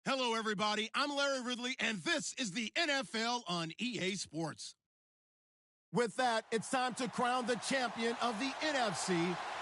Hello, everybody. I'm Larry Ridley, and this is the NFL on EA Sports. With that, it's time to crown the champion of the NFC,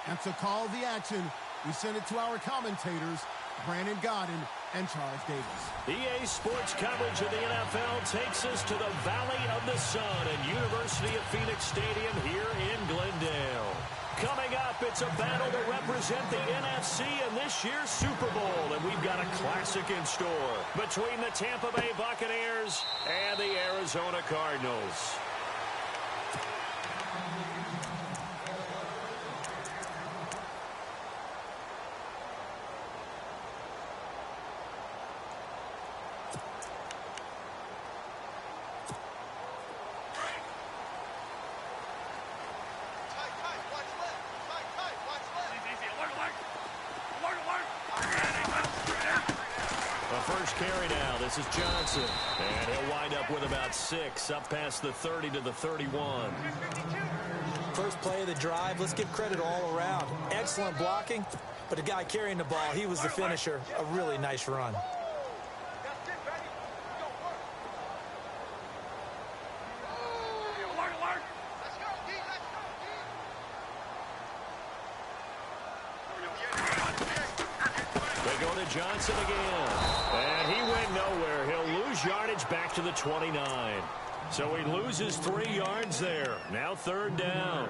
and to call the action, we send it to our commentators, Brandon Godden and Charles Davis. EA Sports coverage of the NFL takes us to the Valley of the Sun at University of Phoenix Stadium here in Glendale. Coming up, it's a battle to represent the NFC in this year's Super Bowl, and we've got a classic in store between the Tampa Bay Buccaneers and the Arizona Cardinals. Carry now. This is Johnson. And he'll wind up with about 6 up past the 30 to the 31. First play of the drive. Let's give credit all around. Excellent blocking, but the guy carrying the ball, he was the finisher. A really nice run. They go to Johnson again. And he went nowhere. He'll lose yardage back to the 29. So he loses 3 yards there. Now 3rd down.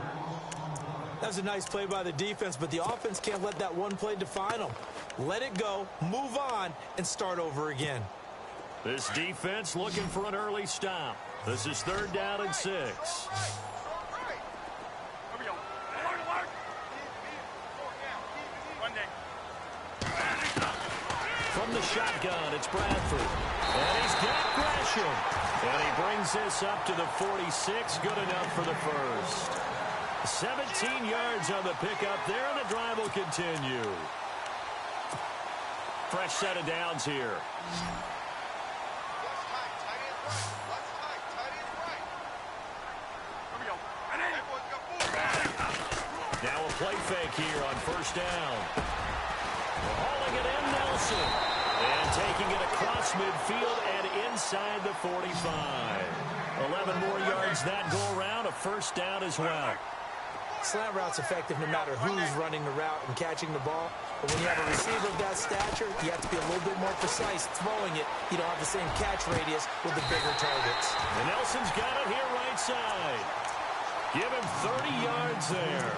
That was a nice play by the defense, but the offense can't let that one play define them. Let it go, move on, and start over again. This defense looking for an early stop. This is 3rd down and 6. From the shotgun, it's Bradford. And he's got Gresham. And he brings this up to the 46. Good enough for the first. 17 yards on the pickup there, and the drive will continue. Fresh set of downs here. Now a play fake here on 1st down. Hauling it in, Nelson. And taking it across midfield and inside the 45. 11 more yards that go around, a 1st down as well. Slant route's effective no matter who's running the route and catching the ball. But when you have a receiver of that stature, you have to be a little bit more precise throwing it. You don't have the same catch radius with the bigger targets. And Nelson's got it here right side. Give him 30 yards there.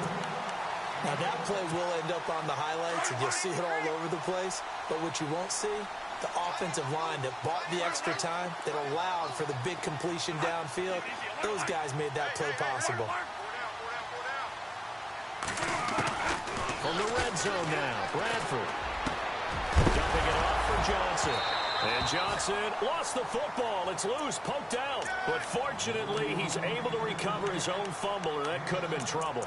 Now, that play will end up on the highlights, and you'll see it all over the place. But what you won't see, the offensive line that bought the extra time, that allowed for the big completion downfield, those guys made that play possible. From the red zone now, Bradford. Dumping it off for Johnson. And Johnson lost the football. It's loose, poked out. But fortunately, he's able to recover his own fumble, or that could have been trouble.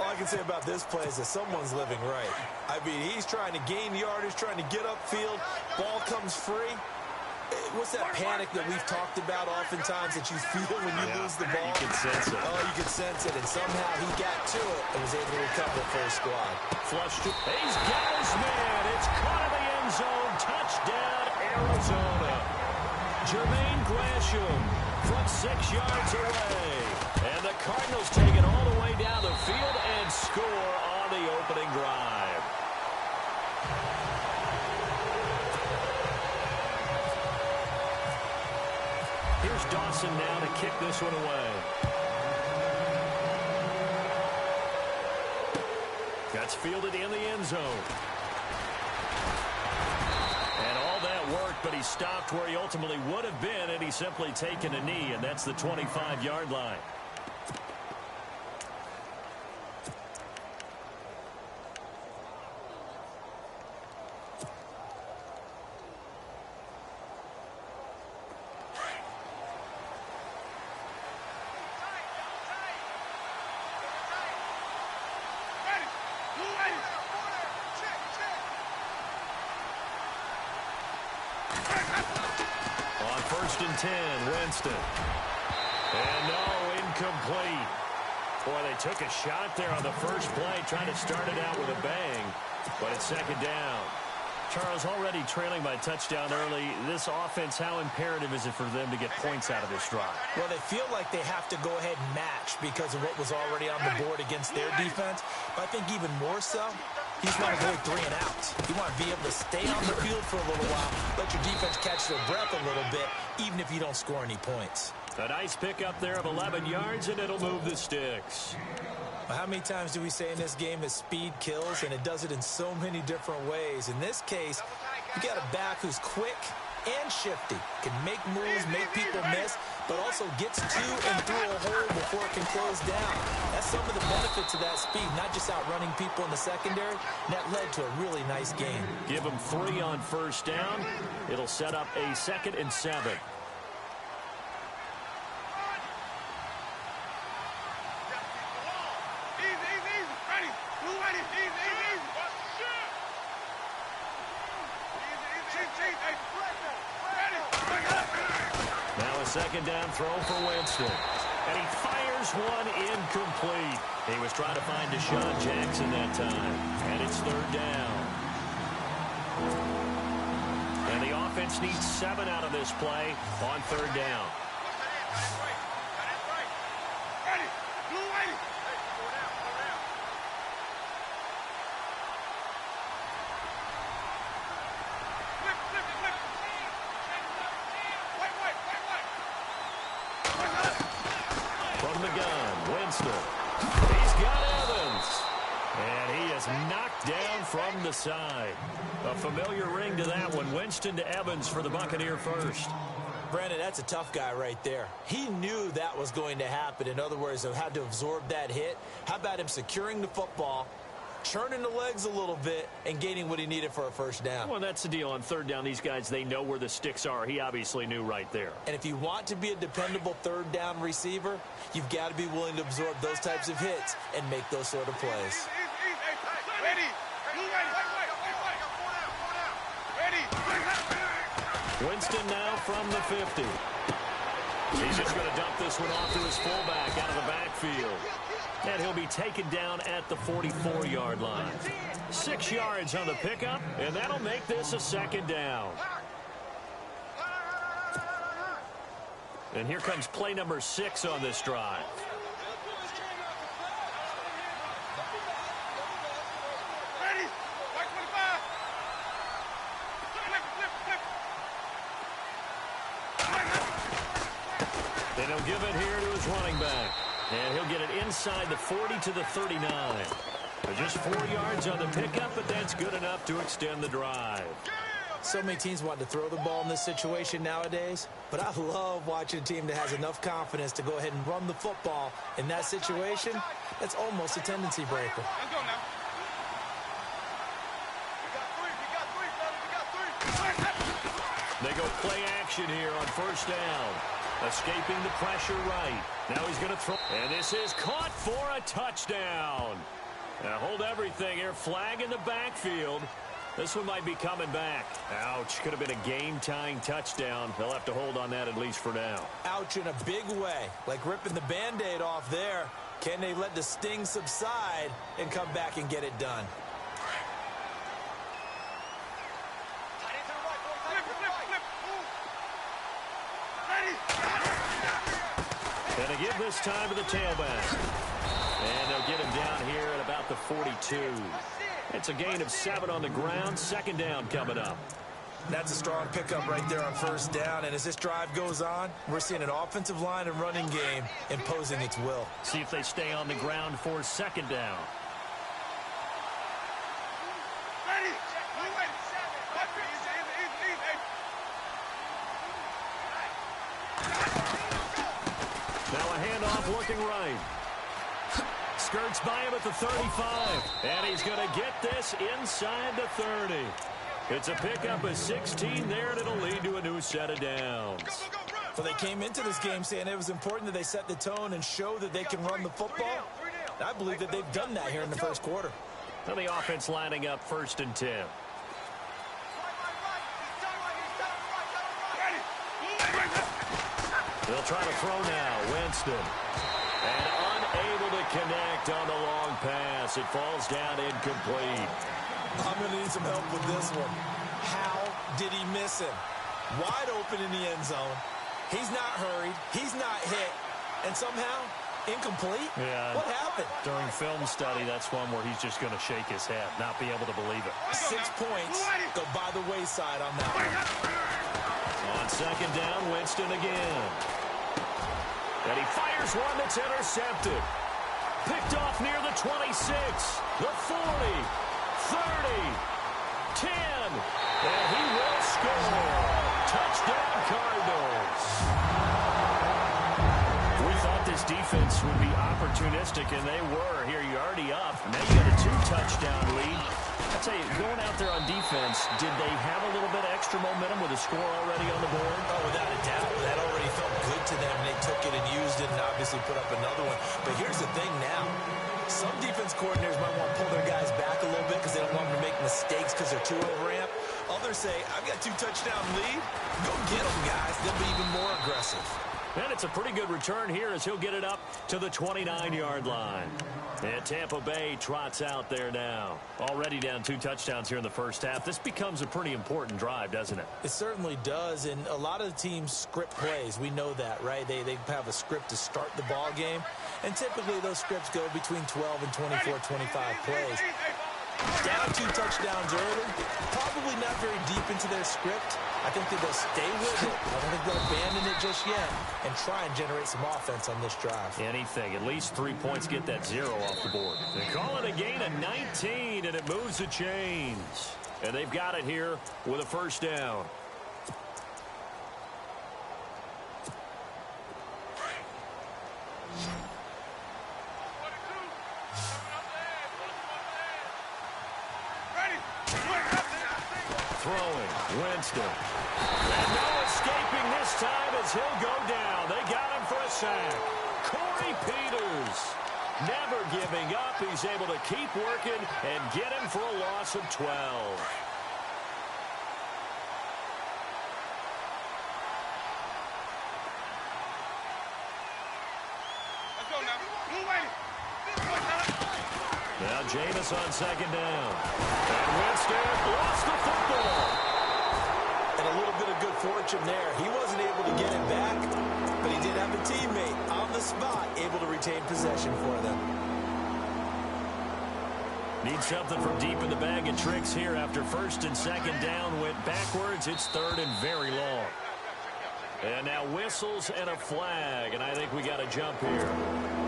All I can say about this play is that someone's living right. I mean, he's trying to gain yardage, trying to get upfield. Ball comes free. What's that panic that we've talked about oftentimes that you feel when you lose the ball? You can sense it. Oh, you can sense it. And somehow he got to it and was able to recover for his squad. Flush to... He's got his man. It's caught in the end zone. Touchdown, Arizona. Jermaine Gresham from 6 yards away. And the Cardinals take it all the way down the field and score on the opening drive. Here's Dawson now to kick this one away. That's fielded in the end zone. And all that worked, but he stopped where he ultimately would have been, and he's simply taken a knee, and that's the 25-yard line. On 1st and 10, Winston. And no, incomplete. Boy, they took a shot there on the first play, trying to start it out with a bang. But it's 2nd down. Charles, already trailing by touchdown early. This offense, how imperative is it for them to get points out of this drive? Well, they feel like they have to go ahead and match because of what was already on the board against their defense. But I think even more so, he's want to avoid 3 and outs. You want to be able to stay on the field for a little while, let your defense catch their breath a little bit, even if you don't score any points. A nice pickup there of 11 yards, and it'll move the sticks. How many times do we say in this game that speed kills, and it does it in so many different ways? In this case, you got a back who's quick and shifty, can make moves, make people miss, but also gets to and through a hole before it can close down. That's some of the benefits of that speed, not just outrunning people in the secondary. And that led to a really nice game. Give them 3 on first down. It'll set up a 2nd and 7. Now a 2nd down throw for Winston. And he fires one incomplete. He was trying to find Deshaun Jackson that time. And it's 3rd down. And the offense needs 7 out of this play on 3rd down. From the gun, Winston. He's got Evans. And he is knocked down from the side. A familiar ring to that one. Winston to Evans for the Buccaneer first. Brandon, that's a tough guy right there. He knew that was going to happen. In other words, he had to absorb that hit. How about him securing the football, churning the legs a little bit, and gaining what he needed for a first down? Well, that's the deal. On 3rd down, these guys, they know where the sticks are. He obviously knew right there. And if you want to be a dependable 3rd down receiver, you've got to be willing to absorb those types of hits and make those sort of plays. Winston now from the 50. He's just going to dump this one off to his fullback out of the backfield. And he'll be taken down at the 44-yard line. 6 yards on the pickup, and that'll make this a 2nd down. And here comes play number 6 on this drive. And he'll give it here to his running back. And he'll get it inside the 40 to the 39. Just 4 yards on the pickup, but that's good enough to extend the drive. So many teams want to throw the ball in this situation nowadays, but I love watching a team that has enough confidence to go ahead and run the football. In that situation, that's almost a tendency breaker. They go play action here on first down. Escaping the pressure right. Now he's going to throw. And this is caught for a touchdown. Now hold everything here. Flag in the backfield. This one might be coming back. Ouch. Could have been a game-tying touchdown. They'll have to hold on that at least for now. Ouch in a big way. Like ripping the Band-Aid off there. Can they let the sting subside and come back and get it done? And they give this time to the tailback. And they'll get him down here at about the 42. It's a gain of 7 on the ground. 2nd down coming up. That's a strong pickup right there on first down. And as this drive goes on, we're seeing an offensive line and running game imposing its will. See if they stay on the ground for 2nd down. Now a handoff looking right. Skirts by him at the 35. And he's going to get this inside the 30. It's a pickup of 16 there, and it'll lead to a new set of downs. Well, they came into this game saying it was important that they set the tone and show that they can run the football. I believe that they've done that here in the first quarter. And the offense lining up 1st and 10. They'll try to throw now. Winston. And unable to connect on the long pass. It falls down incomplete. I'm going to need some help with this one. How did he miss him? Wide open in the end zone. He's not hurried. He's not hit. And somehow, incomplete? Yeah. What happened? During film study, that's one where he's just going to shake his head, not be able to believe it. 6 points go by the wayside on that one. On second down, Winston again. And he fires one that's intercepted. Picked off near the 26, the 40, 30, 10, and he will score. Touchdown, Cardinals. We thought this defense would be opportunistic, and they were. Here, you're already up. Now you got a 2-touchdown lead. I tell you, going out there on defense, did they have a little bit of extra momentum with a score already on the board? Oh, without a doubt. That already felt good to them. They took it and used it and obviously put up another one. But here's the thing now. Some defense coordinators might want to pull their guys back a little bit because they don't want them to make mistakes because they're too overamped. Others say, I've got 2-touchdown lead. Go get them, guys. They'll be even more aggressive. And it's a pretty good return here as he'll get it up to the 29-yard line. And Tampa Bay trots out there now. Already down 2 touchdowns here in the first half. This becomes a pretty important drive, doesn't it? It certainly does, and a lot of the teams script plays. We know that, right? They have a script to start the ball game, and typically those scripts go between 12 and 24, 25 plays. Down 2 touchdowns early, probably not very deep into their script. I think that they'll stay with it. I don't think they'll abandon it just yet and try and generate some offense on this drive. Anything. At least 3 points, get that 0 off the board. They call it a gain of 19, and it moves the chains. And they've got it here with a first down. Throwing, Winston. And no escaping this time as he'll go down. They got him for a sack. Corey Peters, never giving up. He's able to keep working and get him for a loss of 12. Let's go now. Move away. Now Jameis on second down. And Winston lost the football. And a little bit of good fortune there. He wasn't able to get it back, but he did have a teammate on the spot able to retain possession for them. Need something from deep in the bag of tricks here after first and second down went backwards. It's third and very long. And now whistles and a flag, and I think we got a jump here.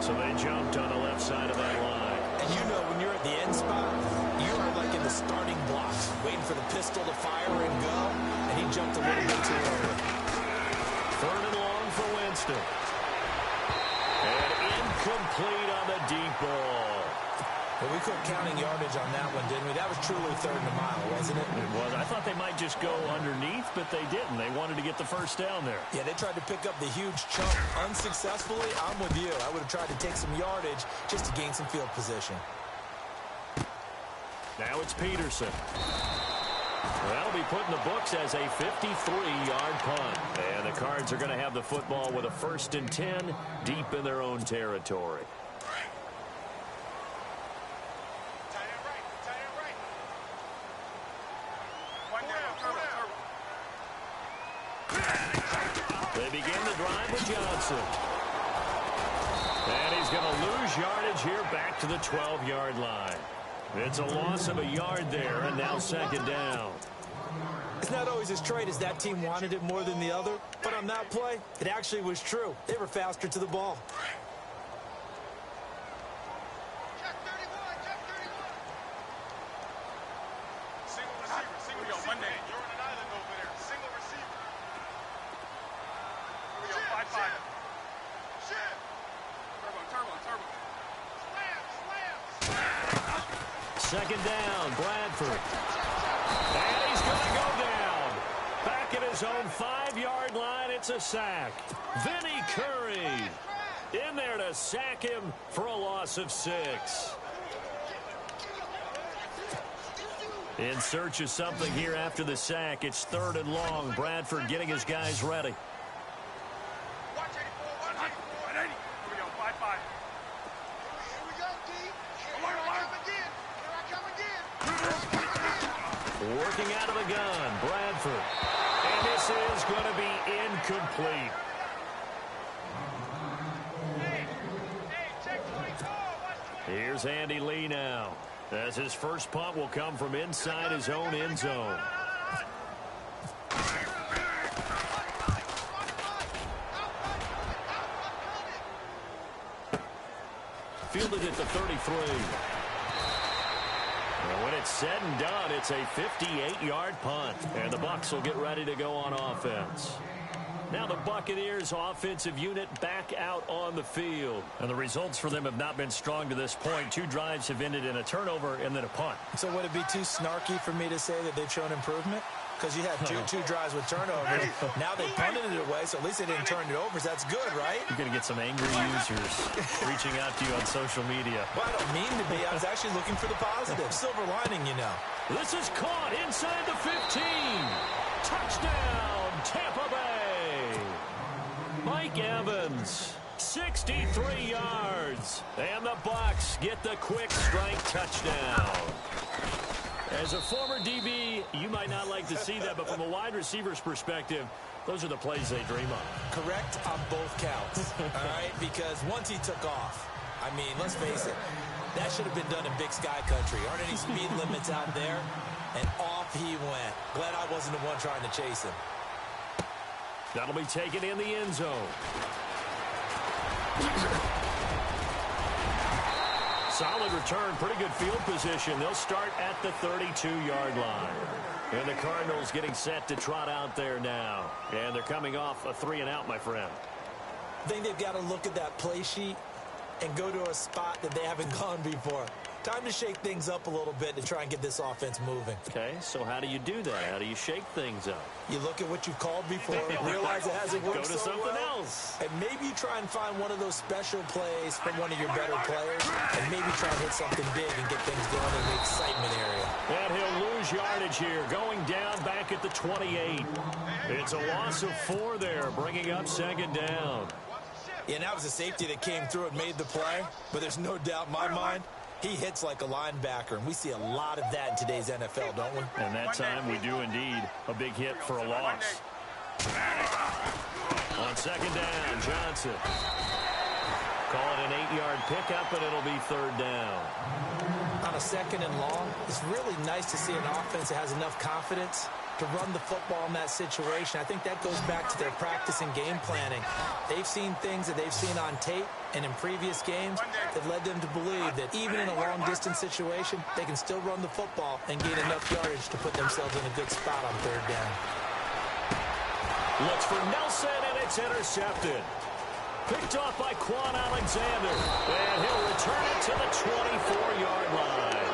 So they jumped on the left side of that line. And you know when you're at the end spot, you are like in the starting blocks, waiting for the pistol to fire and go, and he jumped a little bit too early. Third and long for Winston. And incomplete on the deep ball. Well, we quit counting yardage on that one, didn't we? That was truly third and a mile, wasn't it? It was. I thought they might just go underneath, but they didn't. They wanted to get the first down there. Yeah, they tried to pick up the huge chunk unsuccessfully. I'm with you. I would have tried to take some yardage just to gain some field position. Now it's Peterson. Well, that'll be put in the books as a 53-yard punt. And the Cards are going to have the football with a 1st and 10 deep in their own territory. They begin the drive with Johnson. And he's going to lose yardage here back to the 12-yard line. It's a loss of a yard there, and now second down. It's not always as straight as that team wanted it more than the other, but on that play, it actually was true. They were faster to the ball. Check 31, check 31. Single receiver, single receiver. Monday. You're on an island over there. Single receiver. Here we go, 5-5. Shit. Turbo. Slam. Second down, Bradford. And he's going to go down. Back at his own 5-yard line, it's a sack. Vinny Curry in there to sack him for a loss of 6. In search of something here after the sack. It's third and long. Bradford getting his guys ready. Watch 84, watch 84. 180. Here we go, 5-5. Here we go, D. Here I come again. Working out of the gun, Bradford. And this is going to be incomplete. Here's Andy Lee now, as his first punt will come from inside his own end zone. Fielded at the 33. And when it's said and done, it's a 58-yard punt. And the Bucs will get ready to go on offense. Now the Buccaneers offensive unit back out on the field. And the results for them have not been strong to this point. 2 drives have ended in a turnover and then a punt. So would it be too snarky for me to say that they've shown improvement? Because you had two drives with turnovers. Now they punted it away, so at least they didn't turn it over. So that's good, right? You're going to get some angry users reaching out to you on social media. Well, I don't mean to be. I was actually looking for the positive. Silver lining, you know. This is caught inside the 15. Touchdown, Tampa Bay. Mike Evans, 63 yards. And the Bucs get the quick strike touchdown. As a former DB, you might not like to see that, but from a wide receiver's perspective, those are the plays they dream of. Correct on both counts, all right? Because once he took off, I mean, let's face it, that should have been done in Big Sky Country. Aren't any speed limits out there? And off he went. Glad I wasn't the one trying to chase him. That'll be taken in the end zone. Solid return, pretty good field position. They'll start at the 32-yard line. And the Cardinals getting set to trot out there now. And they're coming off a 3-and-out, my friend. I think they've got to look at that play sheet and go to a spot that they haven't gone before. Time to shake things up a little bit to try and get this offense moving. Okay, so how do you do that? How do you shake things up? You look at what you've called before, realize it hasn't worked Go to so something well, else. and maybe you try and find one of those special plays from one of your better players, and maybe try and hit something big and get things going in the excitement area. And he'll lose yardage here, going down back at the 28. It's a loss of 4 there, bringing up second down. Yeah, and that was a safety that came through and made the play, but there's no doubt in my mind, he hits like a linebacker, and we see a lot of that in today's NFL, don't we? And that time we do indeed a big hit for a loss. On second down, Johnson. Call it an 8-yard pickup, and it'll be third down. On a second and long, it's really nice to see an offense that has enough confidence to run the football in that situation. I think that goes back to their practice and game planning. They've seen things that they've seen on tape and in previous games that led them to believe that even in a long-distance situation, they can still run the football and gain enough yardage to put themselves in a good spot on third down. Looks for Nelson, and it's intercepted. Picked off by Quan Alexander, and he'll return it to the 24-yard line.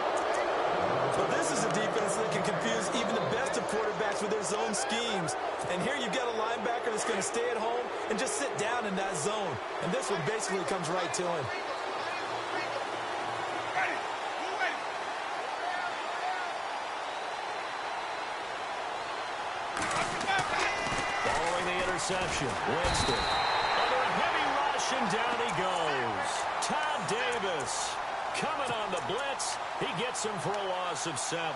Well, this is a defense that can confuse even the best of quarterbacks with their zone schemes. And here you've got a linebacker that's going to stay at home and just sit down in that zone. And this one basically comes right to him. Following the interception, Winston. Under a heavy rush, and down he goes. Todd Davis coming on the blitz. He gets him for a loss of 7.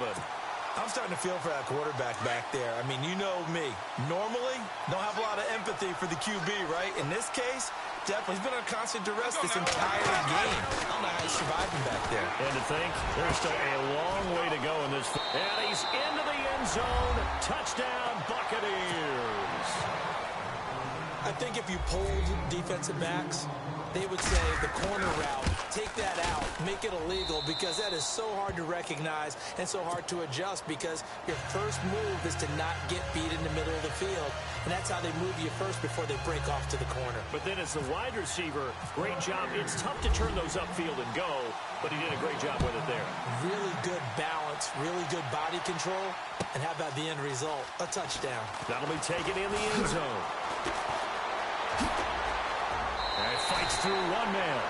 I'm starting to feel for that quarterback back there. I mean, you know me. Normally, don't have a lot of empathy for the QB, right? In this case, definitely. He's been on constant duress this entire game. I don't know how he's surviving back there. And to think, there's still a long way to go in this. And he's into the end zone. Touchdown, Buccaneers. I think if you polled defensive backs, they would say the corner route, take that out, make it illegal, because that is so hard to recognize and so hard to adjust, because your first move is to not get beat in the middle of the field, and that's how they move you first before they break off to the corner. But then as the wide receiver, great job. It's tough to turn those upfield and go, but he did a great job with it there. Really good balance, really good body control, and how about the end result? A touchdown. That'll be taken in the end zone. And fights through one man.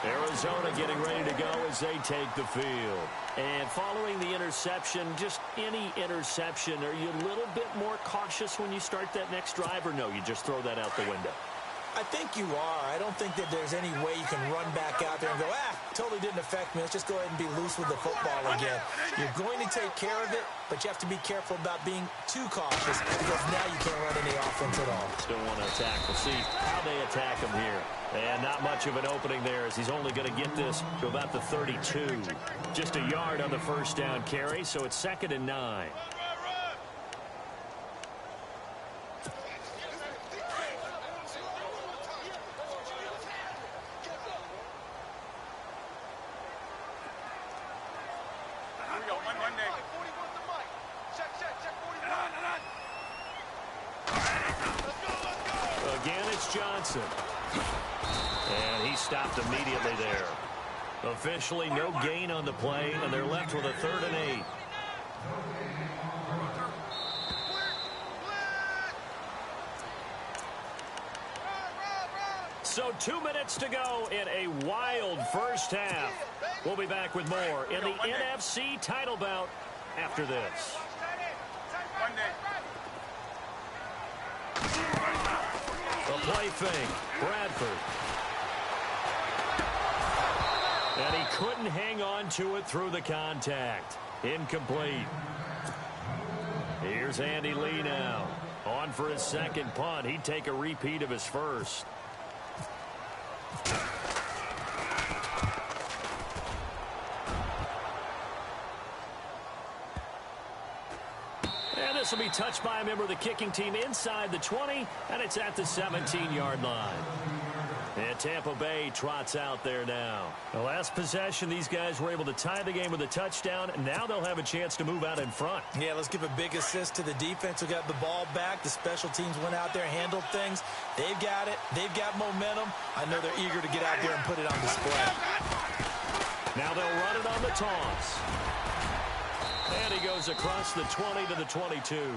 Arizona getting ready to go as they take the field. And following the interception, just any interception, are you a little bit more cautious when you start that next drive, or no, you just throw that out the window? I think you are. I don't think that there's any way you can run back out there and go, totally didn't affect me. Let's just go ahead and be loose with the football again. You're going to take care of it, but you have to be careful about being too cautious because now you can't run any offense at all. Still want to attack. We'll see how they attack him here. And not much of an opening there as he's only going to get this to about the 32. Just a yard on the first down carry, so it's 2nd and 9. Again, it's Johnson. And he stopped immediately there. Officially, no gain on the play, and they're left with a 3rd and 8. So 2 minutes to go in a wild first half. We'll be back with more in the NFC title bout after this. The play fake, Bradford. And he couldn't hang on to it through the contact. Incomplete. Here's Andy Lee now. On for his second punt. He'd take a repeat of his first. And this will be touched by a member of the kicking team inside the 20, and it's at the 17-yard line. And Tampa Bay trots out there now. The last possession, these guys were able to tie the game with a touchdown, and now they'll have a chance to move out in front. Yeah, let's give a big assist to the defense who got the ball back. The special teams went out there and handled things. They've got it. They've got momentum. I know they're eager to get out there and put it on display. Now they'll run it on the toss. And he goes across the 20 to the 22.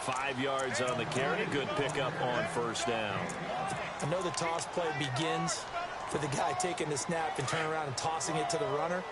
5 yards on the carry. Good pickup on first down. I know the toss play begins for the guy taking the snap and turning around and tossing it to the runner.